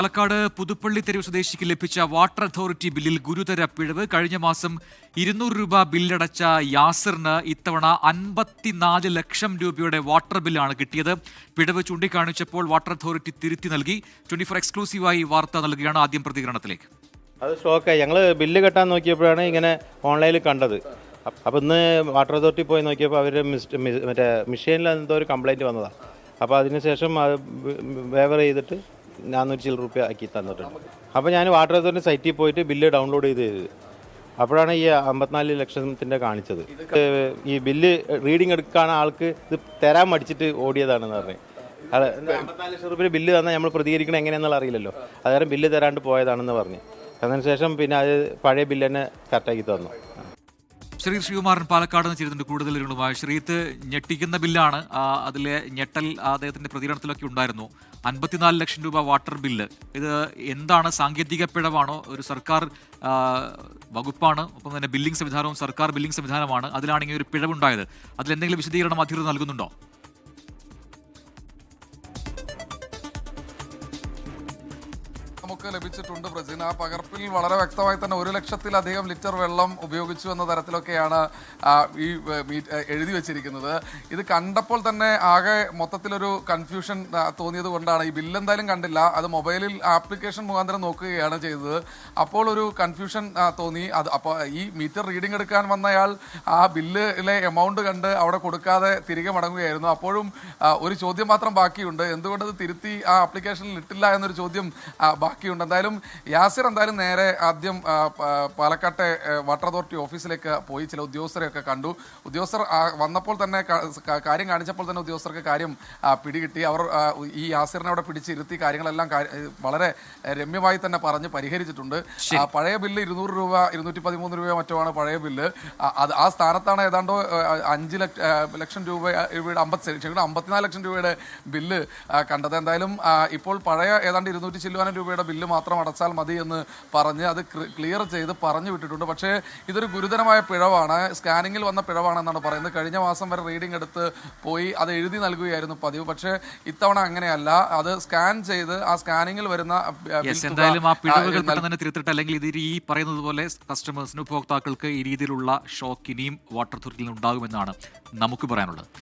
പാലക്കാട് പുതുപ്പള്ളി തെരുവ് സ്വദേശിക്ക് ലഭിച്ച water authority ബില്ലിൽ ഗുരുതര പിഴവ്. കഴിഞ്ഞ മാസം 200 രൂപ ബില്ലടച്ച യാസിറിന് ഇത്തവണ 54 ലക്ഷം രൂപയുടെ വാട്ടർ ബില്ലാണ് കിട്ടിയത്. പിഴവ് ചൂണ്ടിക്കാണിച്ചപ്പോൾ വാട്ടർ അതോറിറ്റി തിരുത്തി നൽകി. 24 എക്സ്ക്ലൂസീവായി വാർത്ത നൽകുകയാണ്. ആദ്യം പ്രതികരണത്തിലേക്ക്. അത് സ്റ്റോക്കായി. ഞങ്ങൾ ബില്ല് കെട്ടാൻ നോക്കിയപ്പോഴാണ് ഇങ്ങനെ ഓൺലൈനിൽ കണ്ടത്. അപ്പോൾ ഇന്ന് വാട്ടർ അതോറിറ്റി പോയി നോക്കിയപ്പോൾ അവർ മറ്റേ മെഷീനിൽ എന്തോ ഒരു കംപ്ലയിൻറ്റ് വന്നതാണ്. അപ്പോൾ അതിനുശേഷം അത് വേവർ ചെയ്തിട്ട് 400 ചില രൂപ ആക്കി തന്നിട്ടുണ്ട്. അപ്പോൾ ഞാൻ വാട്ടർ അതോറിറ്റി സൈറ്റിൽ പോയിട്ട് ബില്ല് ഡൗൺലോഡ് ചെയ്ത് അപ്പോഴാണ് ഈ 54 ലക്ഷത്തിൻ്റെ കാണിച്ചത്. ഈ ബില്ല് റീഡിങ് എടുക്കാൻ ആൾക്ക് ഇത് തരാൻ മടിച്ചിട്ട് ഓടിയതാണെന്ന് പറഞ്ഞു. അത് 54 ലക്ഷം രൂപ ബില്ല് തന്നാൽ നമ്മൾ പ്രതികരിക്കണം എങ്ങനെയാണെന്നുള്ള അറിയില്ലല്ലോ. അതുകാരം ബില്ല് തരാണ്ട് പോയതാണെന്ന് പറഞ്ഞു. അതിനുശേഷം പിന്നെ അത് പഴയ ബില്ല് തന്നെ കറക്റ്റാക്കി തന്നു. ശ്രീകുമാരൻ പാലക്കാട് നിന്ന് ചെയ്തിട്ടുണ്ട് കൂടുതൽ വിവരങ്ങളുമായി. ശ്രീത്ത്, ഞെട്ടിക്കുന്ന ബില്ലാണ്. അതിലെ ഞെട്ടൽ അദ്ദേഹത്തിന്റെ പ്രതികരണത്തിലൊക്കെ ഉണ്ടായിരുന്നു. 54 ലക്ഷം രൂപ വാട്ടർ ബില്ല്. ഇത് എന്താണ്? സാങ്കേതിക പിഴവാണോ? ഒരു സർക്കാർ വകുപ്പാണ്, ഒപ്പം തന്നെ ബില്ലിംഗ് സംവിധാനവും സർക്കാർ ബില്ലിംഗ് സംവിധാനമാണ്. അതിലാണ് ഇങ്ങനെ ഒരു പിഴവുണ്ടായത്. അതിലെന്തെങ്കിലും വിശദീകരണം അധികൃതർ നൽകുന്നുണ്ടോ? നമുക്ക് ലഭിച്ചിട്ടുണ്ട് പ്രജിൻ. ആ പകർപ്പിൽ വളരെ വ്യക്തമായി തന്നെ 1 ലക്ഷത്തിലധികം ലിറ്റർ വെള്ളം ഉപയോഗിച്ചു എന്ന തരത്തിലൊക്കെയാണ് ഈ എഴുതി വെച്ചിരിക്കുന്നത്. ഇത് കണ്ടപ്പോൾ തന്നെ ആകെ മൊത്തത്തിലൊരു കൺഫ്യൂഷൻ തോന്നിയത് കൊണ്ടാണ്. ഈ ബില്ല് എന്തായാലും കണ്ടില്ല, അത് മൊബൈലിൽ ആപ്ലിക്കേഷൻ മുഖാന്തരം നോക്കുകയാണ് ചെയ്തത്. അപ്പോൾ ഒരു കൺഫ്യൂഷൻ തോന്നി. അപ്പോൾ ഈ മീറ്റർ റീഡിംഗ് എടുക്കാൻ വന്നയാൾ ആ ബില്ലിലെ എമൗണ്ട് കണ്ട് അവിടെ കൊടുക്കാതെ തിരികെ മടങ്ങുകയായിരുന്നു. അപ്പോഴും ഒരു ചോദ്യം മാത്രം ബാക്കിയുണ്ട്. എന്തുകൊണ്ടത് തിരുത്തി ആ ആപ്ലിക്കേഷനിൽ ഇട്ടില്ല എന്നൊരു ചോദ്യം ബാക്കിയുണ്ട്. എന്തായാലും യാസിർ നേരെ ആദ്യം പാലക്കാട്ടെ വാട്ടർ അതോറിറ്റി ഓഫീസിലേക്ക് പോയി ചില ഉദ്യോഗസ്ഥരെയൊക്കെ കണ്ടു. ഉദ്യോഗസ്ഥർ വന്നപ്പോൾ തന്നെ കാര്യം കാണിച്ചപ്പോൾ തന്നെ ഉദ്യോഗസ്ഥർക്ക് കാര്യം പിടികിട്ടി. അവർ ഈ യാസിറിനെ അവിടെ പിടിച്ചിരുത്തി കാര്യങ്ങളെല്ലാം വളരെ രമ്യമായി തന്നെ പറഞ്ഞ് പരിഹരിച്ചിട്ടുണ്ട്. പഴയ ബില്ല് 200 രൂപ 213 രൂപയോ മറ്റോ ആണ് പഴയ ബില്ല്. അത് ആ സ്ഥാനത്താണ് ഏതാണ്ടോ 5 ലക്ഷം രൂപയുടെ 54 ലക്ഷം രൂപയുടെ ബില്ല് കണ്ടത്. എന്തായാലും ഇപ്പോൾ പഴയ ഏതാണ്ട് 200 ചില്ലുവാനം രൂപയുടെ ബില്ല് മാത്രം അടച്ചാൽ മതി എന്ന് പറഞ്ഞ് അത് ക്ലിയർ ചെയ്ത് പറഞ്ഞു വിട്ടിട്ടുണ്ട്. പക്ഷേ ഇതൊരു ഗുരുതരമായ പിഴവാണ്. സ്കാനിങ്ങിൽ വന്ന പിഴവാണെന്നാണ് പറയുന്നത്. കഴിഞ്ഞ മാസം വരെ റീഡിംഗ് എടുത്ത് പോയി അത് എഴുതി നൽകുകയായിരുന്നു പതിവ്. പക്ഷേ ഇത്തവണ അങ്ങനെയല്ല. അത് സ്കാൻ ചെയ്ത് ആ സ്കാനിങ്ങിൽ വരുന്ന എന്തായാലും ആ പിഴവുകൾ തന്നെ തിരുത്തിട്ട്, അല്ലെങ്കിൽ ഇത് ഈ പറയുന്നത് പോലെ കസ്റ്റമേഴ്സിന്, ഉപഭോക്താക്കൾക്ക് ഈ രീതിയിലുള്ള ഷോക്ക് ഇനിയും വാട്ടർ അതോറിറ്റിയിൽ ഉണ്ടാകുമെന്നാണ് നമുക്ക് പറയാനുള്ളത്.